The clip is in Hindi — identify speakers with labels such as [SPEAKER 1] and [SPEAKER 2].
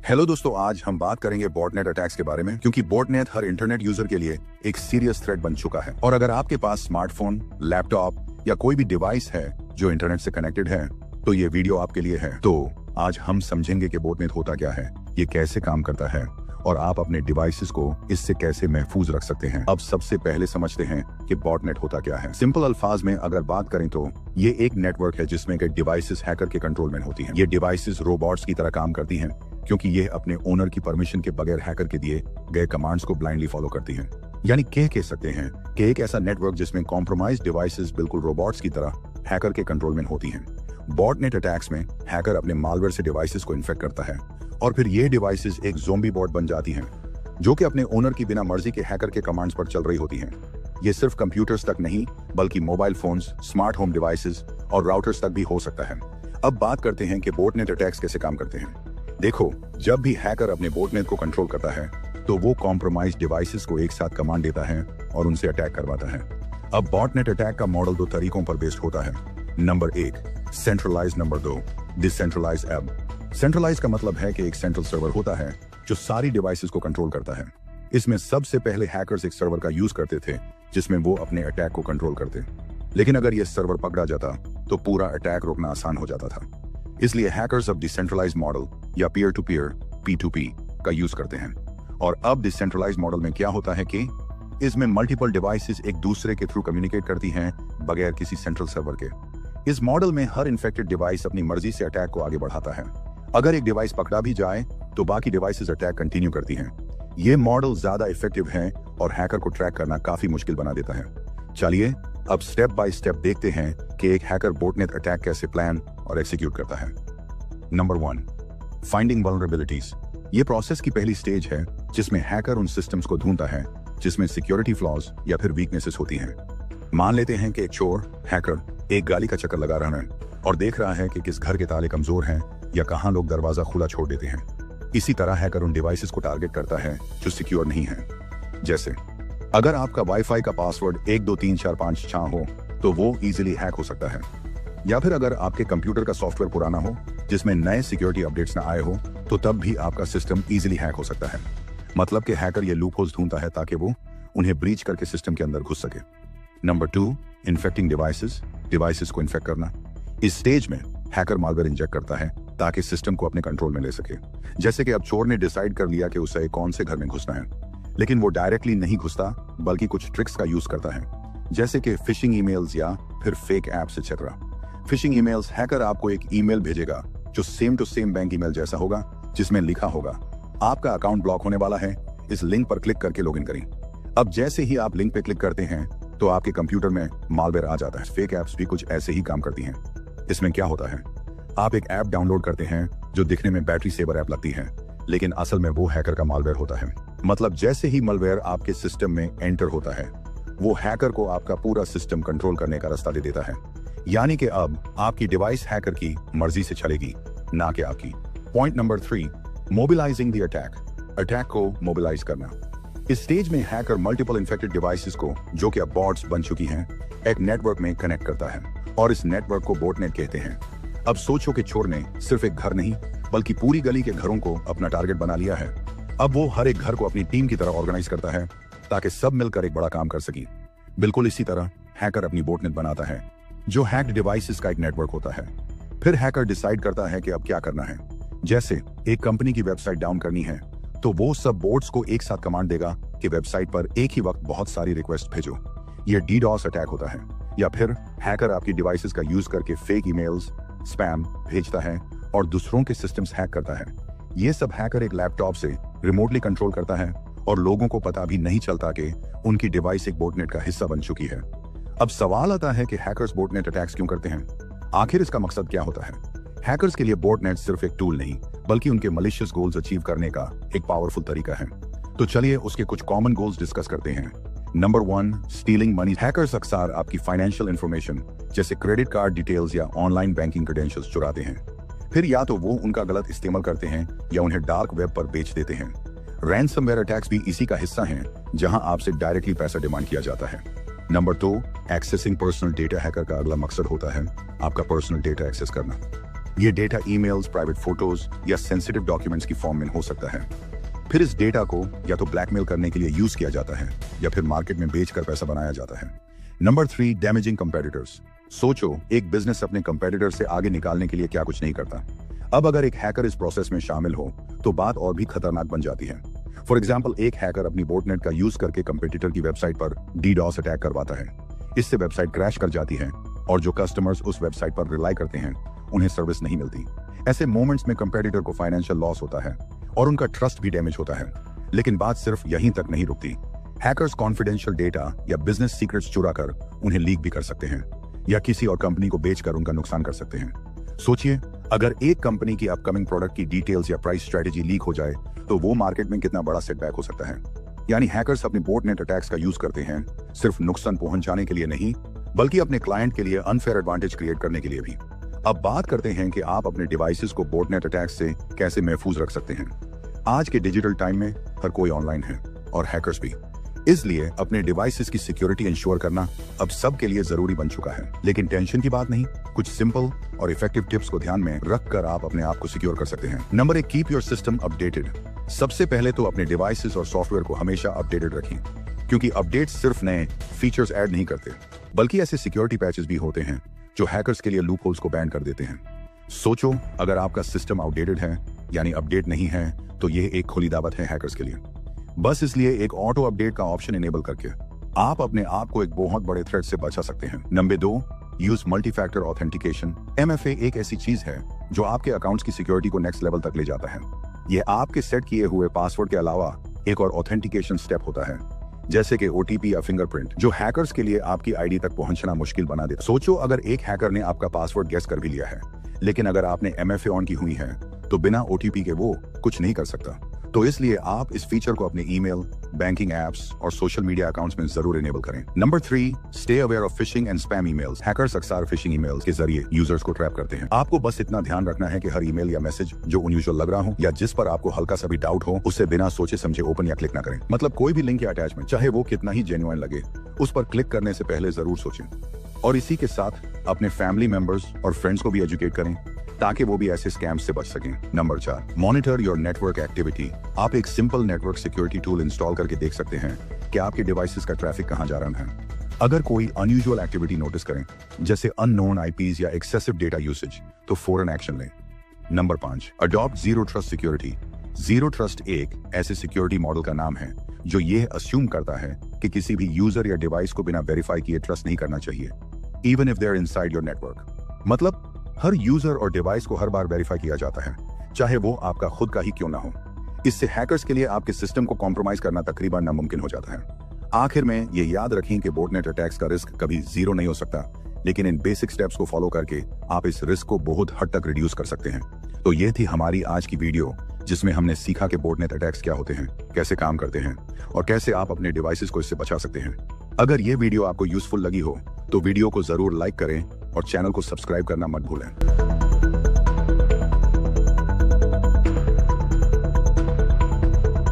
[SPEAKER 1] हेलो दोस्तों, आज हम बात करेंगे बॉटनेट अटैक्स के बारे में, क्योंकि बॉटनेट हर इंटरनेट यूजर के लिए एक सीरियस थ्रेट बन चुका है। और अगर आपके पास स्मार्टफोन, लैपटॉप या कोई भी डिवाइस है जो इंटरनेट से कनेक्टेड है, तो ये वीडियो आपके लिए है। तो आज हम समझेंगे कि बॉटनेट होता क्या है, ये कैसे काम करता है और आप अपने डिवाइसेस को इससे कैसे महफूज रख सकते हैं। अब सबसे पहले समझते हैं कि बॉटनेट होता क्या है। सिंपल अल्फाज में अगर बात करें तो ये एक नेटवर्क है जिसमें के डिवाइसेस हैकर के कंट्रोल में होती हैं। ये डिवाइसेस रोबोट्स की तरह काम करती हैं, क्योंकि ये अपने ओनर की परमिशन के बगैर हैकर के दिए गए कमांड्स को ब्लाइंडली फॉलो करती हैं। यानी कह सकते हैं कि एक ऐसा नेटवर्क जिसमें कॉम्प्रोमाइज्ड डिवाइसेस बिल्कुल रोबोट्स की तरह हैकर के कंट्रोल में होती हैं। बॉटनेट अटैक्स में हैकर अपने मालवेयर से डिवाइसेस को इन्फेक्ट करता है और फिर ये डिवाइसेस एक ज़ोंबी बॉट बन जाती हैं, जो कि अपने ओनर की बिना मर्जी के हैकर के कमांड्स पर चल रही होती हैं। ये सिर्फ कंप्यूटर्स तक नहीं, बल्कि mobile phones, smart home devices और राउटर्स तक भी हो सकता है। अब बात करते हैं कि बॉटनेट अटैक्स कैसे काम करते हैं। देखो, जब भी हैकर अपने बॉटनेट को कंट्रोल करता है तो वो कॉम्प्रोमाइज्ड डिवाइसेस को एक साथ कमांड देता है और उनसे अटैक करवाता है। अब बॉटनेट अटैक का मॉडल दो तरीकों पर बेस्ड होता है। Number 1 centralise, number 2 decentralise. अब सेंट्रलाइज का मतलब है कि एक सेंट्रल सर्वर होता है जो सारी डिवाइसेस को कंट्रोल करता है। इसमें सबसे पहले हैकर्स एक सर्वर का यूज करते थे जिसमें वो अपने अटैक को कंट्रोल करते, लेकिन अगर ये सर्वर पकड़ा जाता तो पूरा अटैक रोकना आसान हो जाता था। इसलिए हैकर्स अब डिसेंट्रलाइज मॉडल या पीयर टू पीयर P2P का यूज करते हैं। और अब डिसेंट्रलाइज मॉडल में क्या होता है कि इसमें मल्टीपल डिवाइसेस एक दूसरे के थ्रू कम्युनिकेट करती हैं बगैर किसी सेंट्रल सर्वर के। इस मॉडल में हर इन्फेक्टेड डिवाइस अपनी मर्जी से अटैक को आगे बढ़ाता है। अगर एक डिवाइस पकड़ा भी जाए तो बाकी डिवाइसेस अटैक कंटिन्यू करती हैं। ये मॉडल ज्यादा इफेक्टिव है और हैकर को ट्रैक करना काफी मुश्किल बना देता है। चलिए अब स्टेप बाय स्टेप देखते हैं कि एक हैकर बॉटनेट अटैक कैसे प्लान और एक्सिक्यूट करता है। Number 1 finding vulnerabilities. ये प्रोसेस की पहली स्टेज है जिसमें हैकर उन सिस्टम्स को ढूंढता है जिसमें सिक्योरिटी फ्लॉज या फिर वीकनेसेस होती हैं। मान लेते हैं कि एक चोर हैकर एक गाली का चक्कर लगा रहा है और देख रहा है कि किस घर के ताले कमजोर हैं या कहां लोग दरवाजा खुला छोड़ देते हैं। इसी तरह हैकर उन डिवाइसेस को टारगेट करता है जो सिक्योर नहीं है। जैसे अगर आपका वाईफाई का पासवर्ड 123456 हो तो वो इजीली हैक हो सकता है, या फिर अगर आपके कंप्यूटर का सॉफ्टवेयर पुराना हो जिसमें नए सिक्योरिटी अपडेट्स ना आए हो तो तब भी आपका सिस्टम इजीली हैक हो सकता है। मतलब कि हैकर ये लूपहोल्स ढूंढता है ताकि वो उन्हें ब्रीच करके सिस्टम के अंदर घुस सके। नंबर 2 इन्फेक्टिंग डिवाइसेस को इन्फेक्ट करना। इस स्टेज में हैकर मालवेयर इंजेक्ट करता है ताकि सिस्टम को अपने कंट्रोल में ले सके। जैसे कि अब चोर ने डिसाइड कर लिया कि उसे कौन से घर में घुसना है, लेकिन वो डायरेक्टली नहीं घुसता बल्कि कुछ ट्रिक्स का यूज करता है, जैसे कि फिशिंग ईमेल्स या फिर fake apps etcetera. Phishing emails, hacker आपको एक ईमेल भेजेगा जो same to same bank email जैसा होगा, जिसमें लिखा होगा आपका अकाउंट ब्लॉक होने वाला है, इस लिंक पर क्लिक करके लॉगिन करें। अब जैसे ही आप लिंक पे क्लिक करते हैं तो आपके कंप्यूटर में मालवेयर आ जाता है। फेक एप्स भी कुछ ऐसे ही काम करती हैं। इसमें क्या होता है, आप एक ऐप डाउनलोड करते हैं जो दिखने में बैटरी सेवर ऐप लगती है, लेकिन असल में वो हैकर का मालवेयर होता है। मतलब जैसे ही मालवेयर आपके सिस्टम में एंटर होता है वो हैकर को आपका पूरा सिस्टम कंट्रोल करने का रास्ता दे देता है। यानी कि अब आपकी डिवाइस हैकर की मर्जी से चलेगी, ना कि आपकी। Point number 3 mobilising the attack को मोबिलाइज करना। इस स्टेज में हैकर मल्टीपल इन्फेक्टेड डिवाइसेस को, जो कि अब बॉट्स बन चुकी हैं, एक नेटवर्क में कनेक्ट करता है और इस नेटवर्क को बॉटनेट कहते हैं। अब सोचो कि चोर ने सिर्फ एक घर नहीं बल्कि पूरी गली के घरों को अपना टारगेट बना लिया है। अब वो हर एक घर को अपनी टीम की तरह ऑर्गेनाइज करता है ताकि सब मिलकर एक बड़ा काम कर सके। बिल्कुल इसी तरह हैकर अपनी बॉटनेट बनाता है जो हैक्ड डिवाइसेस का एक नेटवर्क होता है। फिर हैकर डिसाइड करता है कि अब क्या करना है। जैसे एक कंपनी की वेबसाइट डाउन करनी है तो वो सब बोट्स को एक साथ कमांड देगा कि वेबसाइट पर एक ही वक्त बहुत सारी रिक्वेस्ट भेजो। ये DDoS अटैक होता है। या फिर हैकर आपकी डिवाइसेस का यूज करके फेक ईमेल्स, स्पैम भेजता है और दूसरों के सिस्टम्स हैक करता है। ये सब हैकर एक लैपटॉप से रिमोटली कंट्रोल करता है और लोगों को पता भी नहीं चलता कि उनकी डिवाइस एक बॉटनेट का हिस्सा बन चुकी है। अब सवाल आता है कि हैकर्स बॉटनेट अटैक्स क्यों करते हैं? आखिर इसका मकसद क्या होता है? हैकर्स के लिए बॉटनेट सिर्फ एक टूल नहीं बल्कि उनके मलिशियस गोल्स अचीव करने का एक पावरफुल तरीका है। तो चलिए उसके कुछ कॉमन गोल्स डिस्कस करते हैं। Number 1 stealing money. हैकर्स अक्सर आपकी फाइनेंशियल इंफॉर्मेशन जैसे क्रेडिट कार्ड डिटेल्स या ऑनलाइन बैंकिंग क्रेडेंशियल्स चुराते हैं। फिर या तो वो उनका गलत इस्तेमाल करते हैं या उन्हें डार्क वेब पर बेच देते हैं। रैंसमवेयर अटैक्स भी इसी का हिस्सा हैं, जहां आपसे डायरेक्टली पैसा डिमांड किया जाता है। Number 2 accessing personal data. Hacker का अगला मकसद होता है आपका पर्सनल डेटा एक्सेस करना। ये डेटा ईमेल्स, प्राइवेट फोटोज या सेंसिटिव डॉक्यूमेंट्स की फॉर्म में हो सकता है। फिर इस डेटा को या तो ब्लैकमेल करने के लिए यूज किया जाता है या फिर मार्केट में बेचकर पैसा बनाया जाता है। Number 3, damaging competitors. सोचो, एक बिजनेस अपने कंपेटिटर से आगे निकालने के लिए क्या कुछ नहीं करता। अब अगर एक हैकर इस प्रोसेस में शामिल हो तो बात और भी खतरनाक बन जाती है। फॉर एग्जाम्पल, एक हैकर अपनी बोटनेट का यूज करके कंपेटिटर की वेबसाइट पर DDoS अटैक करवाता है। इससे वेबसाइट क्रैश कर जाती है और जो कस्टमर्स उस वेबसाइट पर रिलाई करते हैं उन्हें सर्विस नहीं मिलती। ऐसे मोमेंट्स में कंपेटिटर को फाइनेंशियल लॉस होता है और उनका ट्रस्ट भी डैमेज होता है। लेकिन बात सिर्फ यहीं तक नहीं रुकती। हैकर्स कॉन्फिडेंशियल डेटा या बिजनेस सीक्रेट्स चुरा कर उन्हें लीक भी कर सकते हैं या किसी और कंपनी को बेचकर उनका नुकसान कर सकते हैं। सोचिए, अगर एक कंपनी की अपकमिंग प्रोडक्ट की डिटेल्स या प्राइस स्ट्रेटेजी लीक हो जाए तो वो मार्केट में कितना बड़ा सेटबैक हो सकता है। यानी हैकर्स अपने बोटनेट अटैक्स का यूज करते हैं सिर्फ नुकसान पहुंचाने के लिए नहीं, बल्कि अपने क्लाइंट के लिए अनफेयर एडवांटेज क्रिएट करने के लिए भी। अब बात करते हैं कि आप अपने डिवाइसेस को बोटनेट अटैक से कैसे महफूज रख सकते हैं। आज के डिजिटल टाइम में हर कोई ऑनलाइन है और हैकर्स भी, इसलिए अपने डिवाइसेस की सिक्योरिटी इंश्योर करना अब सबके लिए जरूरी बन चुका है। लेकिन टेंशन की बात नहीं, कुछ सिंपल और इफेक्टिव टिप्स को ध्यान में रखकर आप अपने आप को सिक्योर कर सकते हैं। Number 1, keep your system updated. सबसे पहले तो अपने डिवाइसेस और सॉफ्टवेयर को हमेशा अपडेटेड रखें, क्योंकि अपडेट्स सिर्फ नए फीचर्स ऐड नहीं करते, बल्कि ऐसे सिक्योरिटी पैचेस भी होते हैं जो हैकर्स के लिए लूप होल्स को बैन कर देते हैं। सोचो, अगर आपका सिस्टम आउटडेटेड है यानी अपडेट नहीं है, तो यह एक खुली दावत है हैकर्स के लिए। बस इसलिए एक ऑटो अपडेट का ऑप्शन इनेबल करके आप अपने आप को एक बहुत बड़े थ्रेट से बचा सकते हैं। Number 2, use multi factor authentication. MFA एक ऐसी चीज है जो आपके अकाउंट्स की सिक्योरिटी को नेक्स्ट लेवल तक ले जाता है। यह आपके सेट किए हुए पासवर्ड के अलावा एक और ऑथेंटिकेशन स्टेप होता है, जैसे कि OTP या फिंगरप्रिंट, जो हैकर्स के लिए आपकी आईडी तक पहुंचना मुश्किल बना देता है। सोचो, अगर एक हैकर ने आपका पासवर्ड गेस कर भी लिया है, लेकिन अगर आपने MFA ऑन की हुई है तो बिना OTP के वो कुछ नहीं कर सकता। तो इसलिए आप इस फीचर को अपने ईमेल, बैंकिंग एप्स और सोशल मीडिया अकाउंट्स में जरूर इनेबल करें। Number 3, stay aware of fishing and spam emails. Hackers अक्सर फिशिंग ईमेल्स के जरिए यूजर्स को ट्रैप करते हैं। आपको बस इतना ध्यान रखना है कि हर ईमेल या मैसेज जो अनयूजुअल लग रहा हो या जिस पर आपको हल्का सा भी डाउट हो, उसे बिना सोचे समझे ओपन या क्लिक ना करें। मतलब कोई भी लिंक या अटैचमेंट, चाहे वो कितना ही जेन्युइन लगे, उस पर क्लिक करने से पहले जरूर सोचें। और इसी के साथ अपने फैमिली मेंबर्स और फ्रेंड्स को भी एजुकेट करें ताकि वो भी ऐसे स्कैम से बच सकें। Number 4, monitor your network activity. आप एक simple network security tool install करके देख सकते हैं कि आपके डिवाइसेस का ट्रैफिक कहां जा रहा है। अगर कोई अनयूजुअल एक्टिविटी नोटिस करें, जैसे अननोन IPs या एक्सेसिव डेटा यूसेज, तो फौरन एक्शन लें। Number 5, adopt zero trust security. Zero trust एक ऐसे सिक्योरिटी मॉडल का नाम है जो ये अस्यूम करता है कि किसी भी यूजर या डिवाइस को बिना वेरीफाई किए ट्रस्ट नहीं करना चाहिए, even if they are inside your network. मतलब हर यूजर और डिवाइस को हर बार वेरीफाई किया जाता है, चाहे वो आपका खुद का ही क्यों ना हो। इससे हैकर्स के लिए आपके सिस्टम को कॉम्प्रोमाइज करना तकरीबन नामुमकिन हो जाता है। आखिर में ये याद रखें कि बोटनेट अटैक्स का रिस्क कभी जीरो नहीं हो सकता, लेकिन इन बेसिक स्टेप्स को फॉलो करके आप इस रिस्क को बहुत हद तक रिड्यूस कर सकते हैं। तो ये थी हमारी आज की वीडियो, जिसमें हमने सीखा कि बोटनेट अटैक्स क्या होते हैं, कैसे काम करते हैं और कैसे आप अपने डिवाइसेस को इससे बचा सकते हैं। अगर ये वीडियो आपको यूजफुल लगी हो तो वीडियो को जरूर लाइक करें और चैनल को सब्सक्राइब करना मत भूलें।